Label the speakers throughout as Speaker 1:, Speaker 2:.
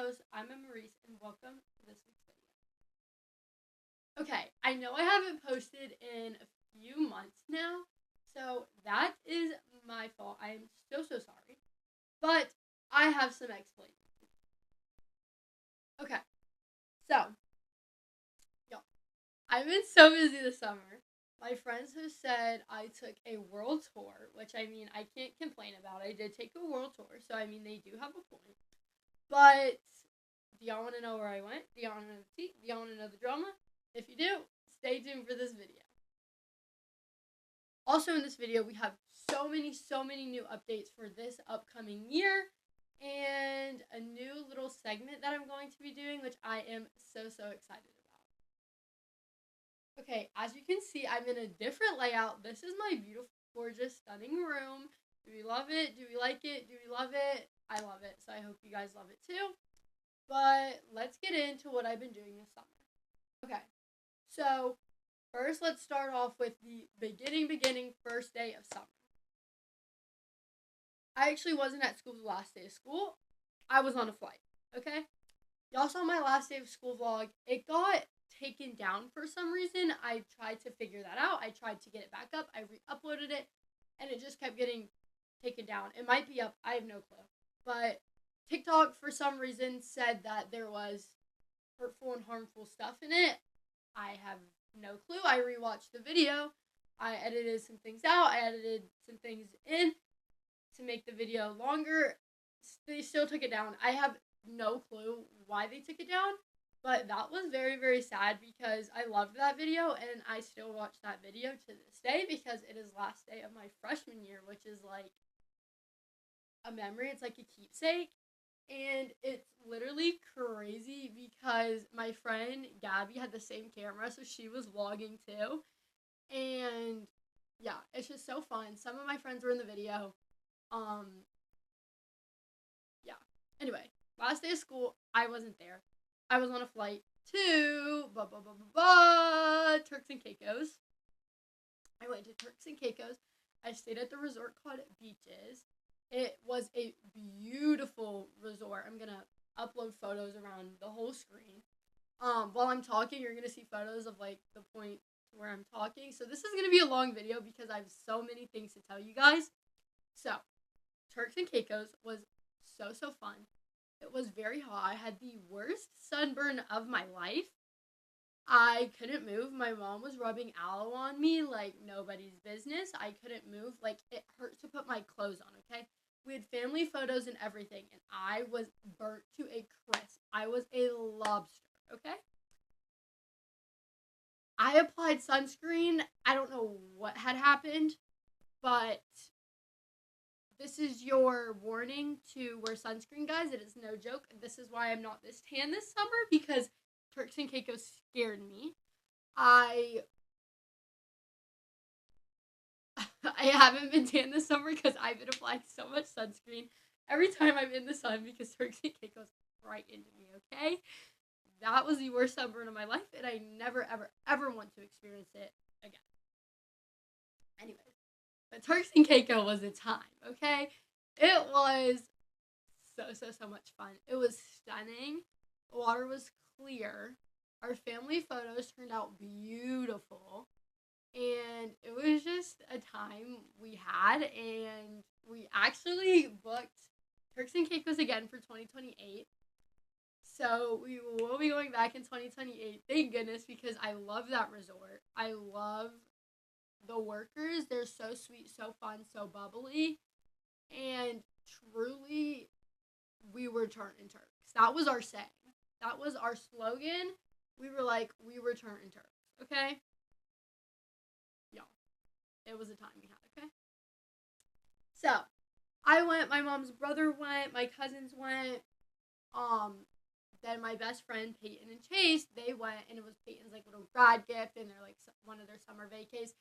Speaker 1: host. I'm Maurice, and welcome to this week's video. Okay, I know I haven't posted in a few months now, so that is my fault. I am so sorry, but I have some explaining. Okay, so, y'all, I've been so busy this summer. My friends have said I took a world tour, which I mean, I can't complain about. I did take a world tour, so I mean, they do have a point. But do y'all want to know where I went? Do y'all want to know the tea? Do y'all want to know the drama? If you do, stay tuned for this video. Also in this video, we have so many new updates for this upcoming year and a new little segment that I'm going to be doing, which I am so excited about. Okay, as you can see, I'm in a different layout. This is my beautiful, gorgeous, stunning room. Do we love it? Do we like it? Do we love it? I love it, so I hope you guys love it too. But let's get into what I've been doing this summer. Okay, so first let's start off with the beginning first day of summer. I actually wasn't at school the last day of school. I was on a flight, okay? Y'all saw my last day of school vlog. It got taken down for some reason. I tried to figure that out. I tried to get it back up. I re-uploaded it, and it just kept getting taken down. It might be up. I have no clue. But TikTok, for some reason, said that there was hurtful and harmful stuff in it. I have no clue. I rewatched the video. I edited some things out. I edited some things in to make the video longer. They still took it down. I have no clue why they took it down, but that was very sad because I loved that video and I still watch that video to this day because it is last day of my freshman year, which is like a memory. It's like a keepsake. And it's literally crazy because my friend Gabby had the same camera, so she was vlogging too. And yeah, it's just so fun. Some of my friends were in the video. Yeah. Anyway, last day of school, I wasn't there. I was on a flight to Turks and Caicos. I went to Turks and Caicos. I stayed at the resort called Beaches. It was a beautiful resort. I'm going to upload photos around the whole screen. While I'm talking, you're going to see photos of, like, the point where I'm talking. So this is going to be a long video because I have so many things to tell you guys. So, Turks and Caicos was so fun. It was very hot. I had the worst sunburn of my life. I couldn't move. My mom was rubbing aloe on me like nobody's business. I couldn't move. Like, it hurt to put my clothes on, okay? We had family photos and everything, and I was burnt to a crisp. I was a lobster, okay? I applied sunscreen. I don't know what had happened, but this is your warning to wear sunscreen, guys. It is no joke. This is why I'm not this tan this summer, because Turks and Caicos scared me. I haven't been tan this summer because I've been applying so much sunscreen every time I'm in the sun because Turks and Caicos frightened me, okay? That was the worst sunburn of my life, and I never, ever want to experience it again. Anyways, but Turks and Caicos was a time, okay? It was so much fun. It was stunning. The water was clear. Our family photos turned out beautiful. And it was just a time we had, and we actually booked Turks and Caicos again for 2028. So we will be going back in 2028. Thank goodness, because I love that resort. I love the workers. They're so sweet, so fun, so bubbly. And truly, we were turning Turks. That was our saying. That was our slogan. We were like, we were turning Turks, okay? Y'all, it was a time we had, okay? So, I went, my mom's brother went, my cousins went, then my best friend, Peyton and Chase, they went, and it was Peyton's, like, little grad gift, and they're, like, one of their summer vacays.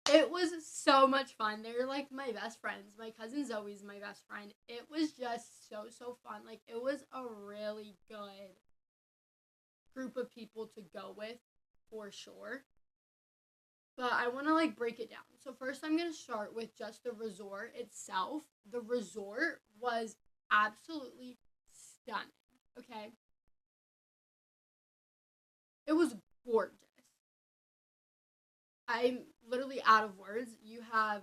Speaker 1: It was so much fun. They're, like, my best friends. My cousin Zoe's my best friend. It was just so fun. Like, it was a really good group of people to go with, for sure. But I want to, like, break it down. So first I'm going to start with just the resort itself. The resort was absolutely stunning, okay? I'm literally out of words. You have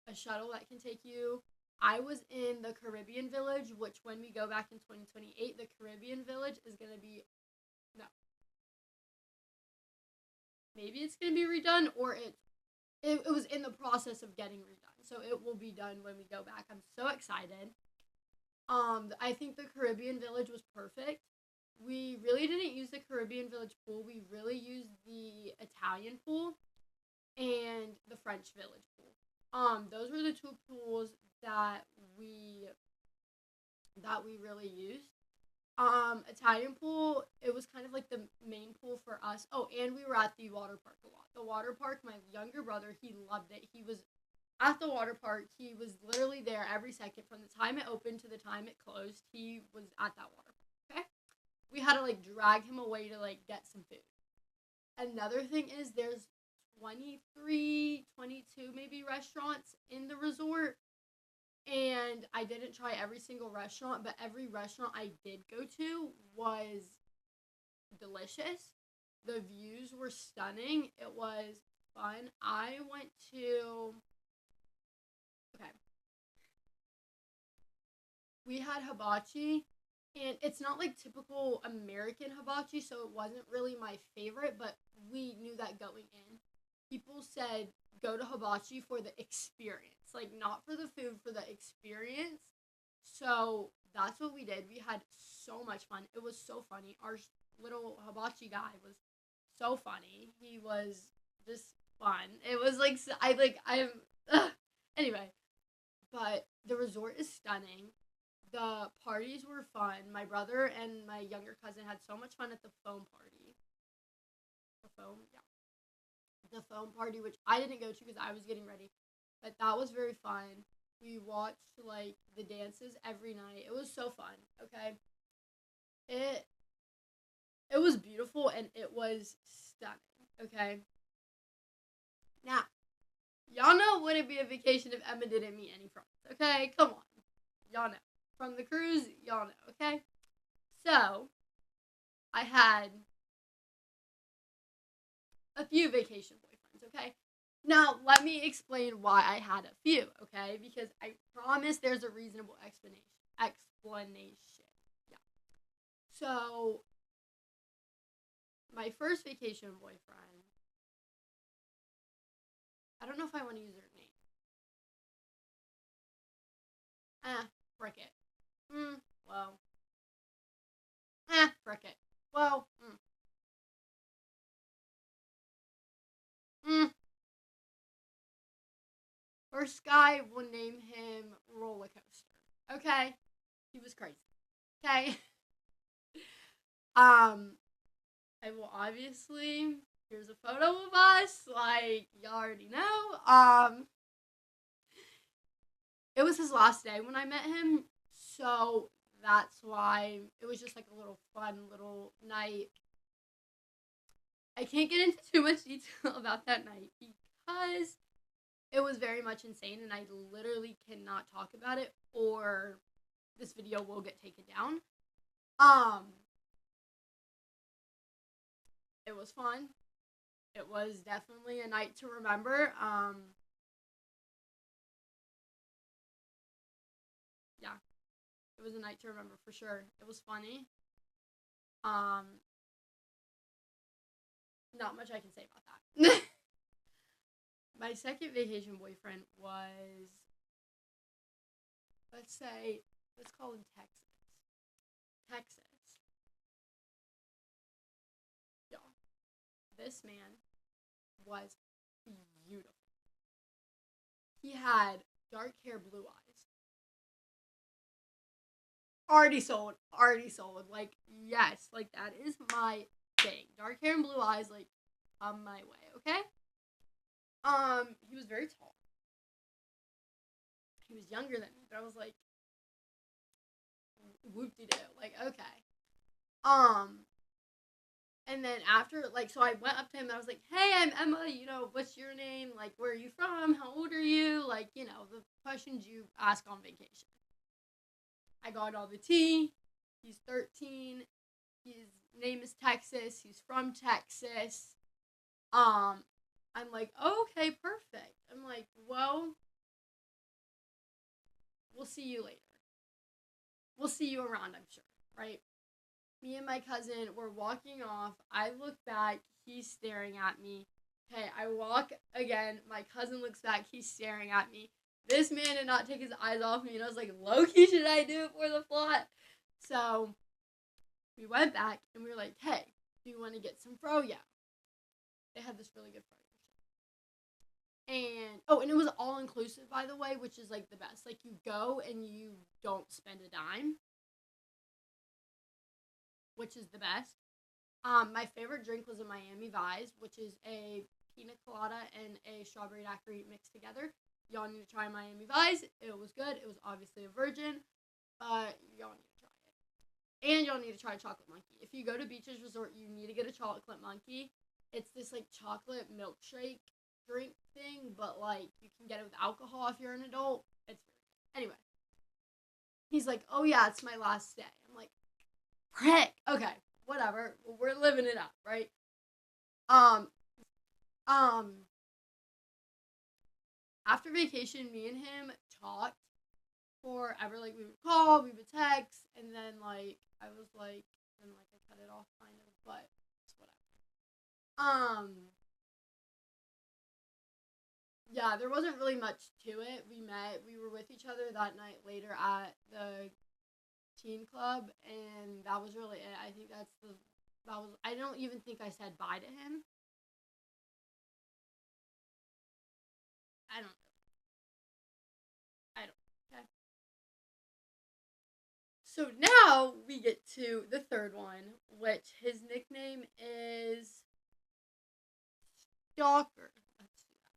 Speaker 1: a shuttle that can take you. I was in the Caribbean Village, which when we go back in 2028, the Caribbean Village is going to be, no, maybe it's going to be redone, or it was in the process of getting redone. So it will be done when we go back. I'm so excited. I think the Caribbean Village was perfect. We really didn't use the Caribbean Village pool. We really used the Italian pool and the French Village pool. Those were the two pools that we really used. Italian pool, it was kind of like the main pool for us. Oh, and we were at the water park a lot. The water park, my younger brother, he loved it. He was at the water park. He was literally there every second from the time it opened to the time it closed. He was at that water park. Okay, we had to like drag him away to like get some food. Another thing is there's 23, 22 maybe restaurants in the resort, and I didn't try every single restaurant, but every restaurant I did go to was delicious. The views were stunning. It was fun. I went to, okay, we had hibachi, and it's not like typical American hibachi, so it wasn't really my favorite, but we knew that going in. People said go to hibachi for the experience, like not for the food, for the experience. So that's what we did. We had so much fun. It was so funny. Our little hibachi guy was so funny. He was just fun. It was like I'm anyway, but the resort is stunning. The parties were fun. My brother and my younger cousin had so much fun at the foam party. The foam, yeah. The foam party, which I didn't go to because I was getting ready, but that was very fun. We watched like the dances every night. It was so fun. Okay, it it was beautiful and it was stunning. Okay, now y'all know it wouldn't be a vacation if Emma didn't meet any friends. Okay, come on, y'all know from the cruise. Y'all know. Okay, so I had a few vacation boyfriends, okay? Now, let me explain why I had a few, okay? Because I promise there's a reasonable explanation. Yeah. So, my first vacation boyfriend, I don't know if I want to use her name. Frick it. Well. Frick it. Well, First guy, we'll name him Roller Coaster. Okay? He was crazy. Okay? I will obviously, here's a photo of us, like, y'all already know. It was his last day when I met him, so that's why it was just like a little fun little night. I can't get into too much detail about that night because it was very much insane and I literally cannot talk about it or this video will get taken down. It was fun. It was definitely a night to remember. Yeah, it was a night to remember for sure. It was funny. Um, Not much I can say about that. My second vacation boyfriend was, let's call him Texas. Texas. Y'all, this man was beautiful. He had dark hair, blue eyes. Already sold. Like, yes, like that is my thing. Dark hair and blue eyes, like, come my way, okay? He was very tall. He was younger than me, but I was like, whoop de doo, like, okay. Um, and then after, like, so I went up to him and I was like, hey, I'm Emma, what's your name? Like, where are you from? How old are you? Like, the questions you ask on vacation. I got all the tea. He's 13. His name is Texas. He's from Texas. Um, I'm like, oh, okay, perfect. I'm like, well, we'll see you later. We'll see you around, I'm sure, right? Me and my cousin were walking off. I look back, he's staring at me. Okay, I walk again. My cousin looks back, he's staring at me. This man did not take his eyes off me, and I was like, Loki, should I do it for the plot? So we went back and we were like, hey, do you want to get some froyo? They had this really good froyo. And oh, and it was all inclusive, by the way, which is like the best. Like, you go and you don't spend a dime, which is the best. My favorite drink was a Miami Vice, which is a pina colada and a strawberry daiquiri mixed together. Y'all need to try Miami Vice. It was good. It was obviously a virgin, but y'all need to try it. And y'all need to try Chocolate Monkey. If you go to Beaches Resort, you need to get a Chocolate Monkey. It's this like chocolate milkshake drink thing, but like you can get it with alcohol if you're an adult. It's very good. Anyway, he's like, oh yeah, it's my last day. I'm like, prick. Okay, whatever. We're living it up, right? Um, um, After vacation, me and him talked forever. Like, we would call, we would text, and then like I was like, and like I cut it off kind of, but it's whatever. Yeah, there wasn't really much to it. We were with each other that night later at the teen club, and that was really it. I think I don't even think I said bye to him. I don't, I don't, okay. So now we get to the third one, which his nickname is Stalker. Let's see that.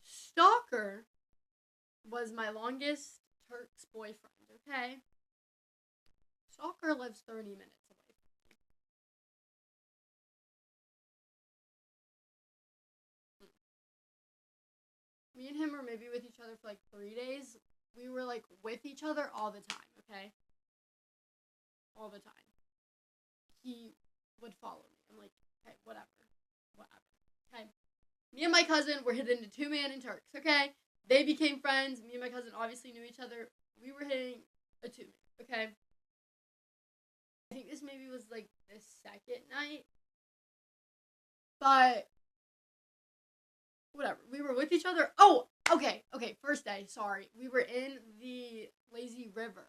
Speaker 1: Stalker was my longest Turk's boyfriend, okay? Stalker lives 30 minutes away from me. Me and him were maybe with each other for like 3 days. We were like with each other all the time, okay? All the time. He would follow me. I'm like, okay, whatever. Whatever. Okay. Me and my cousin were hitting the 2 man in Turks, okay? They became friends. Me and my cousin obviously knew each other. We were hitting a 2 man, okay? I think this maybe was like the second night. But whatever. We were with each other. Oh, okay. Okay, first day, sorry. We were in the lazy river.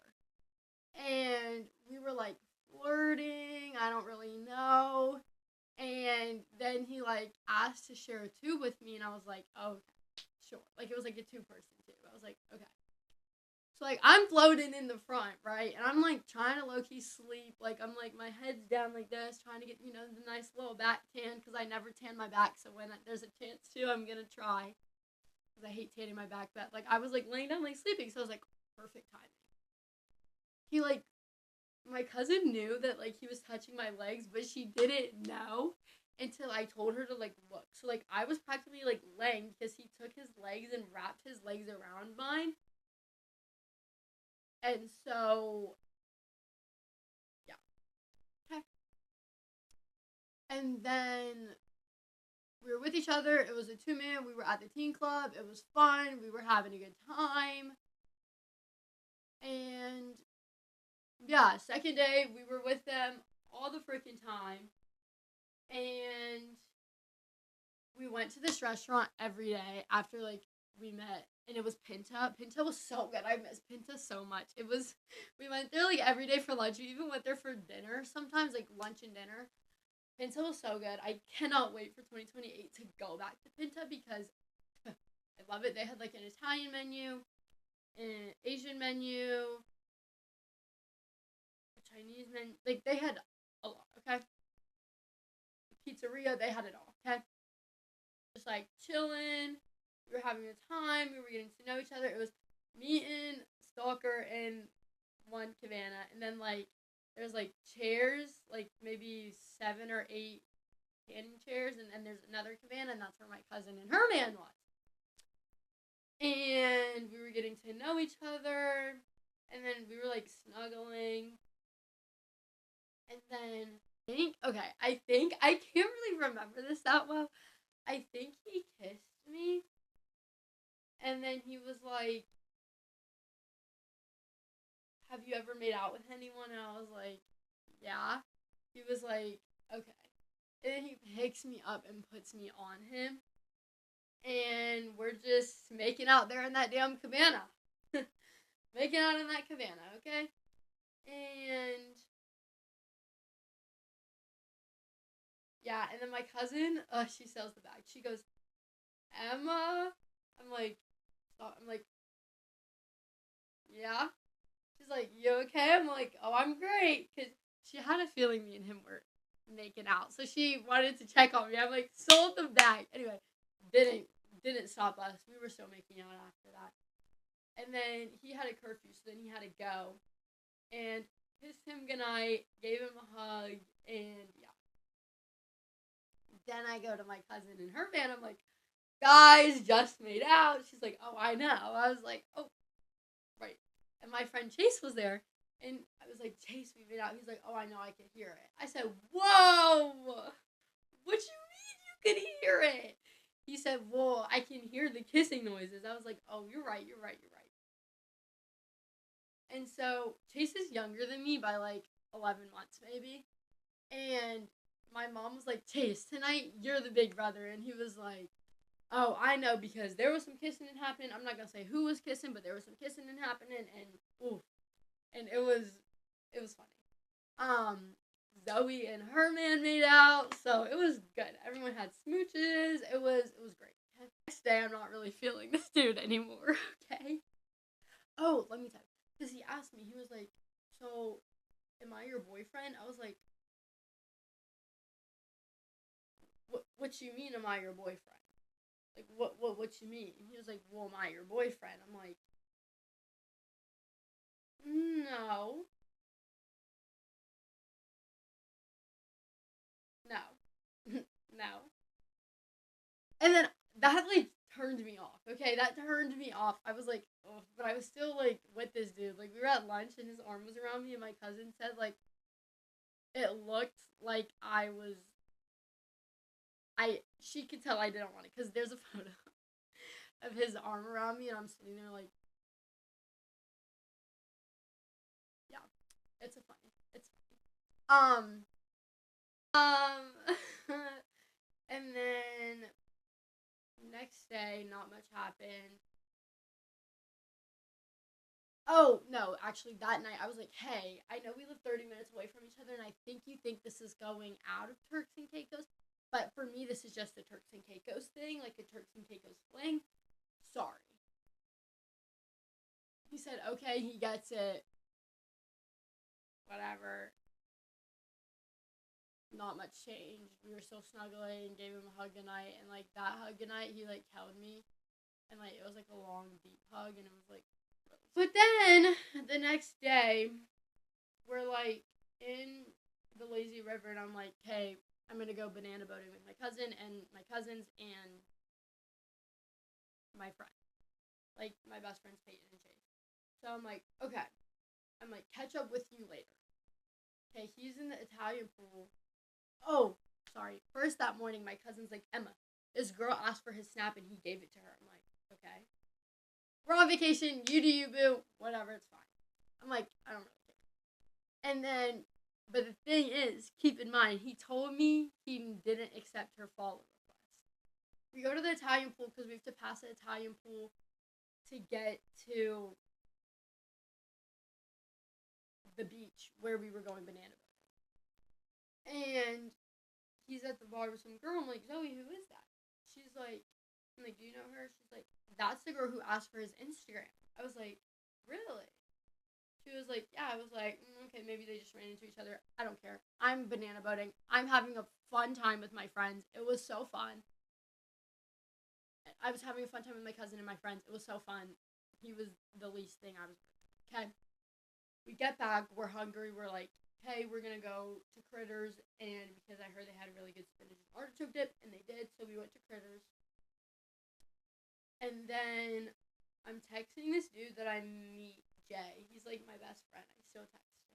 Speaker 1: And we were like flirting. I don't really know. And then he like asked to share a tube with me, and I was like, oh, okay, sure. Like, it was like a 2 person tube. I was like, okay. So like I'm floating in the front, right? And I'm like trying to low key sleep. Like, I'm like, my head's down like this, trying to get, the nice little back tan, because I never tan my back. So when there's a chance to, I'm gonna try, because I hate tanning my back. But like I was like laying down like sleeping, so I was like, perfect timing. He like My cousin knew that like he was touching my legs, but she didn't know until I told her to like look. So like I was practically like laying, because he took his legs and wrapped his legs around mine. And so yeah. Okay. And then we were with each other. It was a 2 man. We were at the teen club. It was fun. We were having a good time. And yeah, second day we were with them all the freaking time. And we went to this restaurant every day after like we met, and it was Pinta. Pinta was so good. I miss Pinta so much. We went there like every day for lunch. We even went there for dinner sometimes, like lunch and dinner. Pinta was so good. I cannot wait for 2028 to go back to Pinta, because I love it. They had like an Italian menu, an Asian menu, a Chinese menu. Like, they had a lot, okay? Pizzeria, they had it all, okay? Just like chilling. We were having a time. We were getting to know each other. It was me and Stalker and one cabana, and then like there's like chairs, like maybe 7 or 8 canning chairs, and then there's another cabana, and that's where my cousin and her man was. And we were getting to know each other, and then we were like snuggling, and then I think I can't really remember this that well. I think he kissed me, and then he was like, "Have you ever made out with anyone?" And I was like, "Yeah." He was like, "Okay." And then he picks me up and puts me on him, and we're just making out there in that damn cabana. Making out in that cabana, okay? And yeah, and then my cousin, she sells the bag. She goes, "Emma?" I'm like, stop. I'm like, "Yeah." She's like, "You okay?" I'm like, "Oh, I'm great." Because she had a feeling me and him were making out. So she wanted to check on me. I'm like, "Sold the bag." Anyway, didn't didn't stop us. We were still making out after that. And then he had a curfew, so then he had to go. And kissed him goodnight, gave him a hug, and yeah. Then I go to my cousin and her van. I'm like, "Guys, just made out." She's like, "Oh, I know." I was like, "Oh, right." And my friend Chase was there. And I was like, "Chase, we made out." He's like, "Oh, I know, I can hear it." I said, "Whoa! What you mean you can hear it?" He said, "Well, I can hear the kissing noises." I was like, "Oh, you're right, you're right, you're right." And so Chase is younger than me by like 11 months, maybe. And my mom was like, "Chase, tonight you're the big brother." And he was like, "Oh, I know because there was some kissing and happening. I'm not gonna say who was kissing, but there was some kissing and happening, and ooh, and it was funny. Um, Zoe and her man made out, so it was good. Everyone had smooches. It was great. Next day, I'm not really feeling this dude anymore. Okay. Oh, let me tell you, because he asked me. He was like, "So, am I your boyfriend?" I was like, "What you mean? Am I your boyfriend? Like, what you mean?" He was like, "Well, am I your boyfriend?" I'm like, "No, no, no." And then that like turned me off. Okay, that turned me off. I was like, oh, but I was still like with this dude. Like we were at lunch and his arm was around me, and my cousin said like it looked like I was. I She could tell I didn't want it because there's a photo of his arm around me, and I'm sitting there like, yeah, it's funny. Um, and then next day, not much happened. Oh, no, actually, that night I was like, "Hey, I know we live 30 minutes away from each other, and I think you think this is going out of Turks and Caicos, but for me, this is just a Turks and Caicos thing, like a Turks and Caicos fling. Sorry." He said, "Okay, he gets it, whatever." Not much changed. We were still snuggling, gave him a hug goodnight, and like that hug goodnight, he like held me, and like it was like a long, deep hug, and it was like, but then the next day, we're like in the lazy river, and I'm like, "Hey, I'm gonna go banana boating with my cousin and my cousins and my friend, like my best friends Peyton and Chase." So I'm like, "Okay." I'm like, "Catch up with you later." Okay, he's in the Italian pool. Oh, sorry. First that morning, my cousin's like, "Emma, this girl asked for his snap and he gave it to her." I'm like, "Okay, we're on vacation. You do you, boo. Whatever, it's fine." I'm like, "I don't really care." And then, but the thing is, keep in mind, he told me he didn't accept her follow request. We go to the Italian pool because we have to pass the Italian pool to get to the beach where we were going banana boating. And he's at the bar with some girl. I'm like, "Zoe, who is that?" She's like, I'm like, "Do you know her?" She's like, "That's the girl who asked for his Instagram." I was like, "Really?" She was like, "Yeah." I was like, "Okay, maybe they just ran into each other. I don't care. I'm banana boating. I'm having a fun time with my friends. It was so fun. I was having a fun time with my cousin and my friends. It was so fun. He was the least thing I was. Okay. We get back. We're hungry. We're like, "Hey, we're gonna go to Critters," and because I heard they had a really good spinach and artichoke dip, and they did, so we went to Critters. And then I'm texting this dude that I meet, Jay. He's like my best friend. I still text him.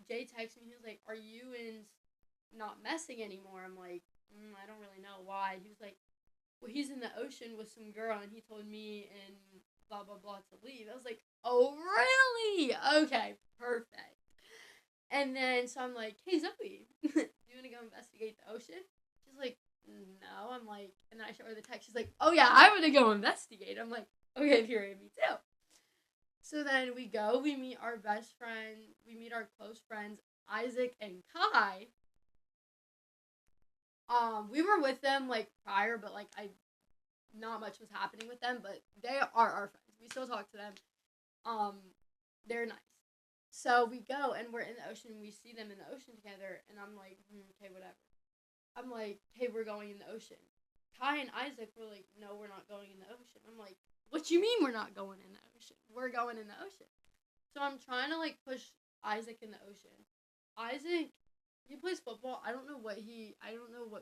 Speaker 1: Jay texted me. He was like, "Are you and not messing anymore?" I'm like, I don't really know why. He was like, "Well, he's in the ocean with some girl, and he told me and blah blah blah to leave." I was like, "Oh really? Okay, perfect." And then so I'm like, "Hey Zoe, do you want to go investigate the ocean?" She's like, "No." I'm like, and then I show her the text. She's like, "Oh yeah, I want to go investigate." I'm like, "Okay, period, me too." So then we go. We meet our best friend. We meet our close friends, Isaac and Kai. We were with them like prior, but like I not much was happening with them. But they are our friends. We still talk to them. Um, they're nice. So we go and we're in the ocean. And we see them in the ocean together, and I'm like, okay, whatever. I'm like, hey, we're going in the ocean. Kai and Isaac were like, no, we're not going in the ocean. I'm like, what you mean we're not going in the ocean? We're going in the ocean. So I'm trying to like push Isaac in the ocean. Isaac, he plays football. I don't know what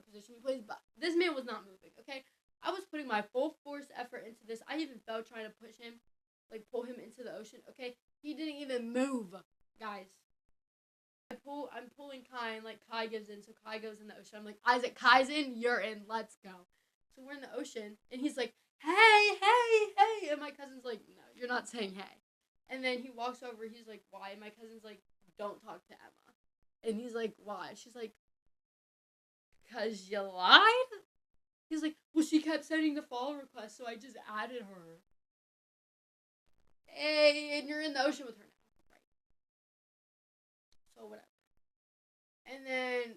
Speaker 1: position he plays, but this man was not moving. Okay, I was putting my full force effort into this. I even felt trying to push him, like pull him into the ocean. Okay, he didn't even move, guys. I'm pulling Kai, and like Kai gives in, so Kai goes in the ocean. I'm like, Isaac, Kai's in, you're in, let's go. So we're in the ocean, and he's like, hey, hey, hey, and my cousin's like, no, you're not saying hey. And then he walks over, he's like, why? And my cousin's like, don't talk to Emma. And he's like, why? She's like, cause you lied? He's like, well, she kept sending the follow request, so I just added her. Hey, and you're in the ocean with her now. Right. So whatever. And then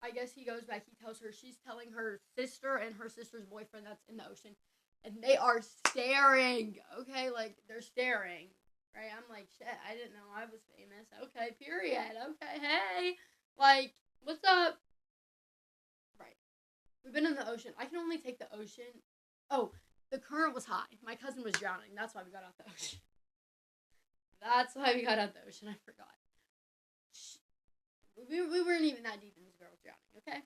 Speaker 1: I guess he goes back. He tells her she's telling her sister and her sister's boyfriend that's in the ocean. And they are staring. Okay, like they're staring. Right? I'm like, shit, I didn't know I was famous. Okay, period. Okay, hey. Like, what's up? Right. We've been in the ocean. I can only take the ocean. Oh, the current was high. My cousin was drowning. That's why we got out the ocean. That's why we got out the ocean. I forgot. We weren't even that deep in this girl's drowning, okay?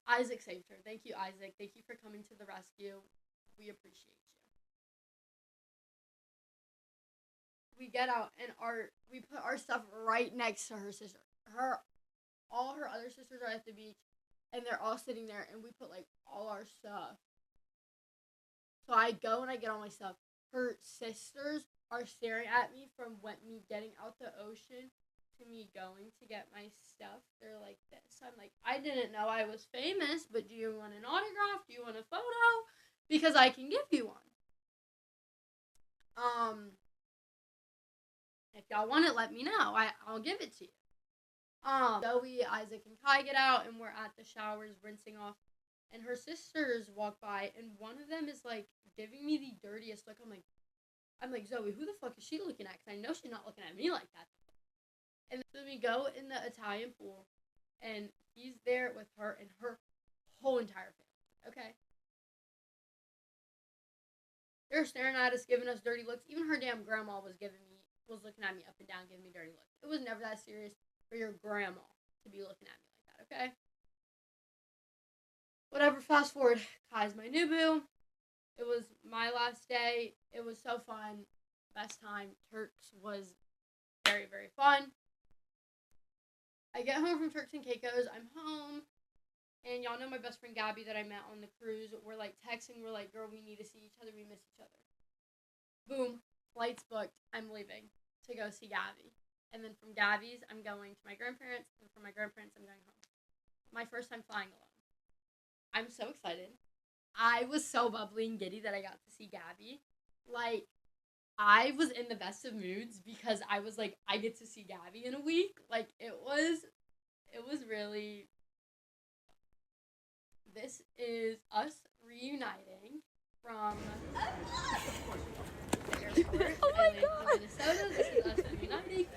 Speaker 1: Isaac saved her. Thank you, Isaac. Thank you for coming to the rescue. We appreciate you. We get out and we put our stuff right next to her sister. All her other sisters are at the beach, and they're all sitting there, and we put like all our stuff. So I go and I get all my stuff. Her sisters are staring at me from me getting out the ocean to me going to get my stuff. They're like this. I'm like, I didn't know I was famous, but do you want an autograph? Do you want a photo? Because I can give you one. If y'all want it, let me know. I'll give it to you. Zoe, Isaac, and Kai get out, and we're at the showers rinsing off. And her sisters walk by, and one of them is like giving me the dirtiest look. I'm like, Zoe, who the fuck is she looking at? Because I know she's not looking at me like that. And so we go in the Italian pool, and he's there with her and her whole entire family. Okay. They're staring at us, giving us dirty looks. Even her damn grandma was looking at me up and down, giving me dirty looks. It was never that serious for your grandma to be looking at me like that, okay? Whatever, fast forward. Kai's my new boo. It was my last day. It was so fun. Best time. Turks was very, very fun. I get home from Turks and Caicos. I'm home. And y'all know my best friend Gabby that I met on the cruise. We're like texting. We're like, girl, we need to see each other. We miss each other. Boom. Flight's booked. I'm leaving to go see Gabby. And then from Gabby's, I'm going to my grandparents. And from my grandparents, I'm going home. My first time flying alone. I'm so excited. I was so bubbly and giddy that I got to see Gabby. Like, I was in the best of moods because I was like, I get to see Gabby in a week. Like, it was really. This is us reuniting from the airport.
Speaker 2: Oh my
Speaker 1: God. Minnesota. This is us reuniting.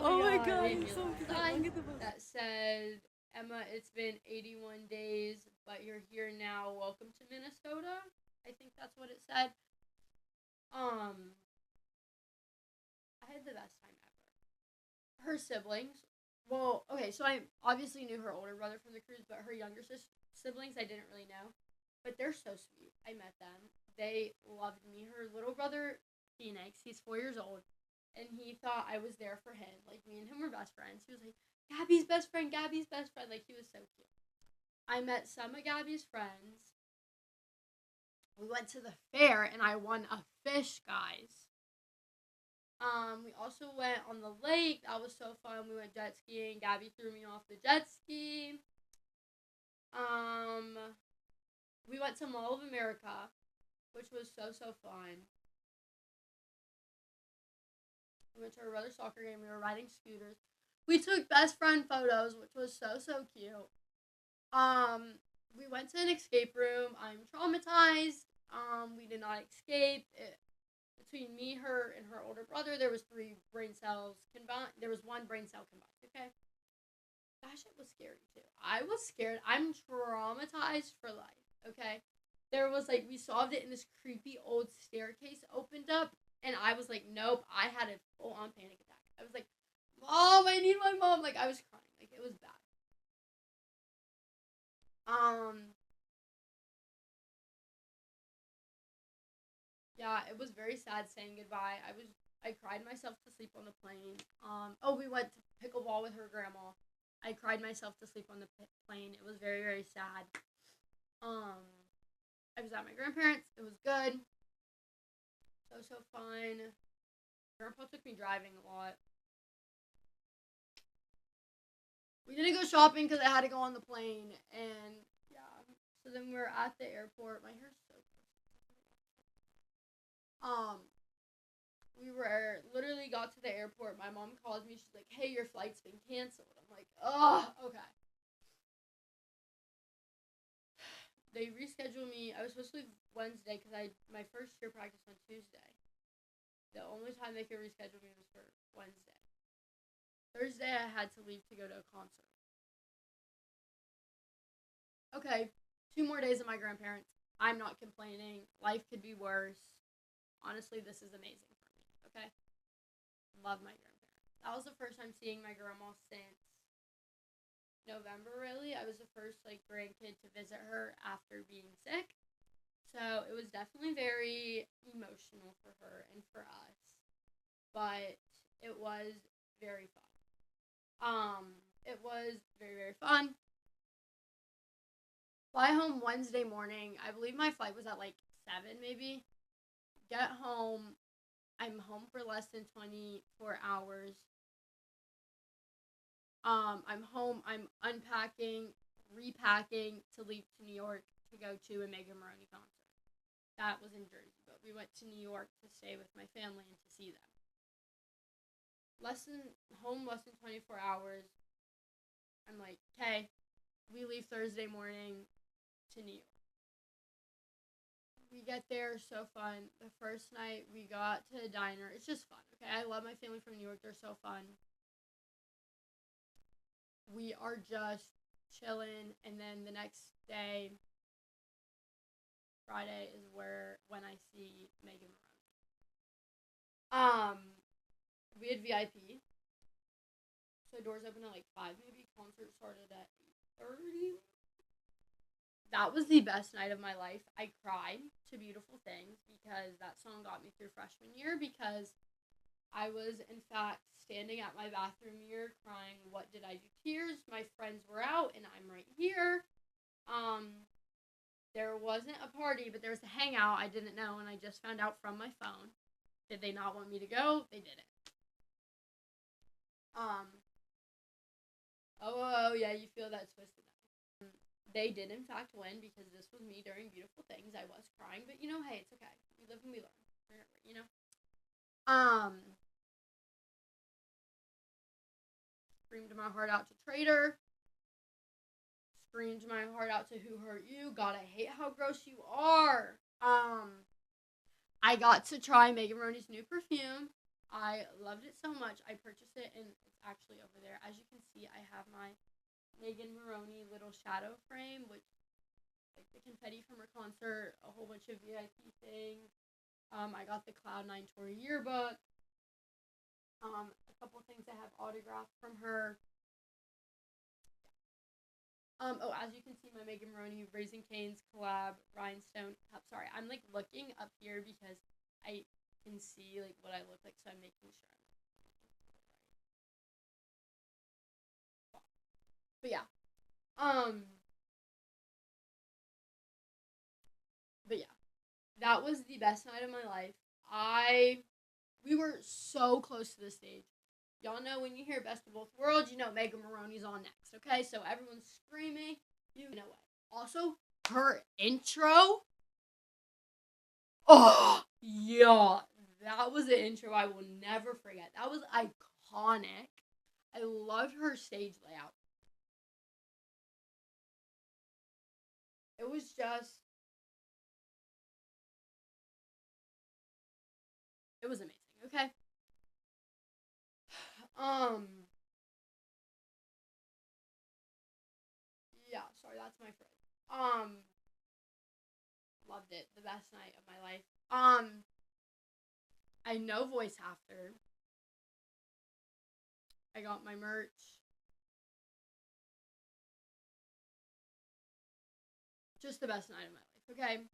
Speaker 2: Oh my God, I'm so excited.
Speaker 1: That said, Emma, it's been 81 days, but you're here now. Welcome to Minnesota. I think that's what it said. I had the best time ever. Her siblings. Well, okay, so I obviously knew her older brother from the cruise, but her younger siblings I didn't really know. But they're so sweet. I met them. They loved me. Her little brother, Phoenix, he's 4 years old. and he thought I was there for him. Like, me and him were best friends. He was like, Gabby's best friend, Gabby's best friend. Like, he was so cute. I met some of Gabby's friends. We went to the fair, and I won a fish, guys. We also went on the lake. That was so fun. We went jet skiing. Gabby threw me off the jet ski. Um, we went to Mall of America, which was so fun. We went to our brother's soccer game. We were riding scooters. We took best friend photos, which was so cute. We went to an escape room. I'm traumatized. We did not escape. Between me, her, and her older brother, there was 3 brain cells combined. There was 1 brain cell combined. Okay, that shit was scary too. I was scared. I'm traumatized for life. Okay, there was like we solved it, and this creepy old staircase opened up, and I was like, nope. I had a full on panic attack. I was like, Mom, I need my mom. Like, I was crying. Like, it was bad. Yeah, it was very sad saying goodbye. I cried myself to sleep on the plane. We went to pickleball with her grandma. I cried myself to sleep on the plane. It was very sad. Um, I was at my grandparents. It was good. So fun. Grandpa took me driving a lot. We didn't go shopping because I had to go on the plane, and yeah. So then we were at the airport. My hair's so gross. We were literally got to the airport. My mom called me. She's like, "Hey, your flight's been canceled." I'm like, "Oh, okay." They rescheduled me. I was supposed to leave Wednesday because my first cheer practice on Tuesday. The only time they could reschedule me was for Wednesday. Thursday, I had to leave to go to a concert. Okay, 2 more days of my grandparents. I'm not complaining. Life could be worse. Honestly, this is amazing for me. Okay, love my grandparents. That was the first time seeing my grandma since November. Really, I was the first like grandkid to visit her after being sick. So it was definitely very emotional for her and for us, but it was very fun. It was very fun. Fly home Wednesday morning. I believe my flight was at like 7 maybe. Get home. I'm home for less than 24 hours. I'm home. I'm unpacking, repacking to leave to New York to go to a Megan Maroney concert. That was in Jersey, but we went to New York to stay with my family and to see them. Less than 24 hours. I'm like, okay, we leave Thursday morning to New York. We get there, so fun. The first night we got to a diner. It's just fun. Okay, I love my family from New York. They're so fun. We are just chilling, and then the next day, Friday, is when I see Megan Maroney. We had VIP, so doors open at like 5 maybe. Concert started at 8:30. That was the best night of my life. I cried to Beautiful Things because that song got me through freshman year, because I was, in fact, standing at my bathroom mirror crying, what did I do? Tears. My friends were out, and I'm right here. There wasn't a party, but there was a hangout. I didn't know, and I just found out from my phone. Did they not want me to go? They didn't. Um, yeah, you feel that twisted. They did, in fact, win because this was me during Beautiful Things. I was crying, but hey, it's okay. We live and we learn. Screamed my heart out to Trader. Screamed my heart out to Who Hurt You. God, I hate how gross you are. I got to try Megan Maroney's new perfume. I loved it so much. I purchased it, and it's actually over there. As you can see, I have my Megan Maroney little shadow frame, which, like, the confetti from her concert, a whole bunch of VIP things. I got the Cloud9 tour yearbook. A couple things I have autographed from her. As you can see, my Megan Maroney Raising Cane's collab rhinestone cup. Sorry, I'm like looking up here because I can see like what I look like, so I'm making sure I'm. But yeah, um, but yeah, that was the best night of my life. We were so close to the stage. Y'all know when you hear Best of Both Worlds, you know Mega Maroney's on next, okay? So everyone's screaming. You know it. Also, her intro. Oh, yeah. That was an intro I will never forget. That was iconic. I loved her stage layout. It was just. It was amazing, okay? Um. Yeah, sorry, that's my friend. Loved it. The best night of my life. I know voice after. I got my merch. Just the best night of my life, okay?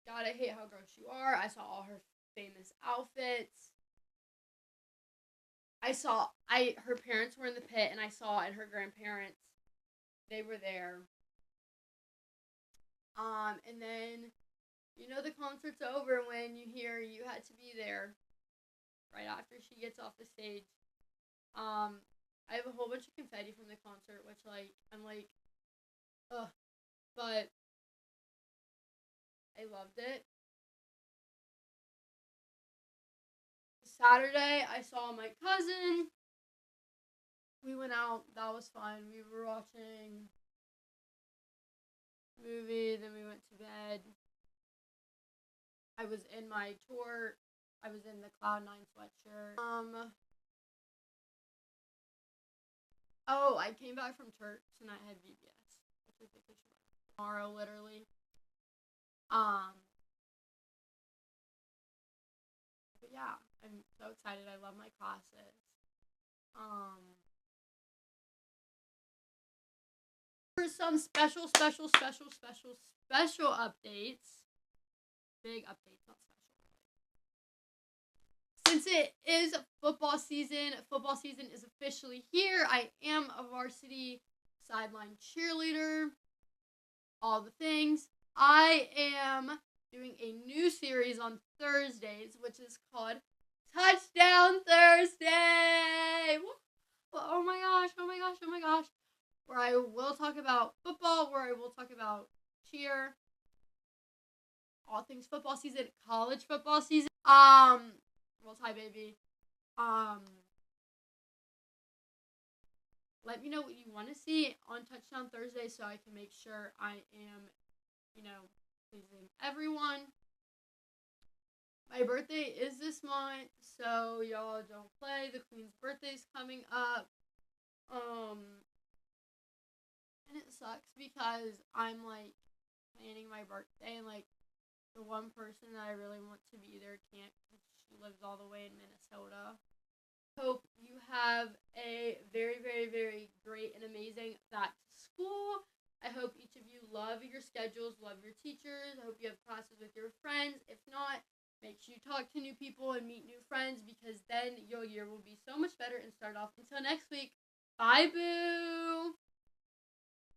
Speaker 1: God, I hate how gross you are. I saw all her famous outfits. Her parents were in the pit, and I saw, and her grandparents, they were there. And then, the concert's over when you hear you had to be there right after she gets off the stage. I have a whole bunch of confetti from the concert, which, I'm like, ugh. But I loved it. Saturday, I saw my cousin. We went out. That was fun. We were watching a movie. Then we went to bed. I was in my tour. I was in the Cloud9 sweatshirt. Oh, I came back from church and I had VBS, which I think I should write tomorrow, literally. But yeah, I'm so excited. I love my classes. For some special updates. Big updates, not special. Since it is football season is officially here. I am a varsity sideline cheerleader. All the things. I am doing a new series on Thursdays, which is called Touchdown Thursday. Oh my gosh. Where I will talk about football, where I will talk about cheer, all things football season, college football season. Roll Tide, baby. Let me know what you want to see on Touchdown Thursday so I can make sure I am, pleasing everyone. My birthday is this month, so y'all don't play. The Queen's birthday's coming up. And it sucks because I'm, planning my birthday and, the one person that I really want to be there can't because she lives all the way in Minnesota. Hope you have a very, very, very great and amazing back to school. I hope each of you love your schedules, love your teachers. I hope you have classes with your friends. If not, make sure you talk to new people and meet new friends because then your year will be so much better and start off until next week. Bye, boo!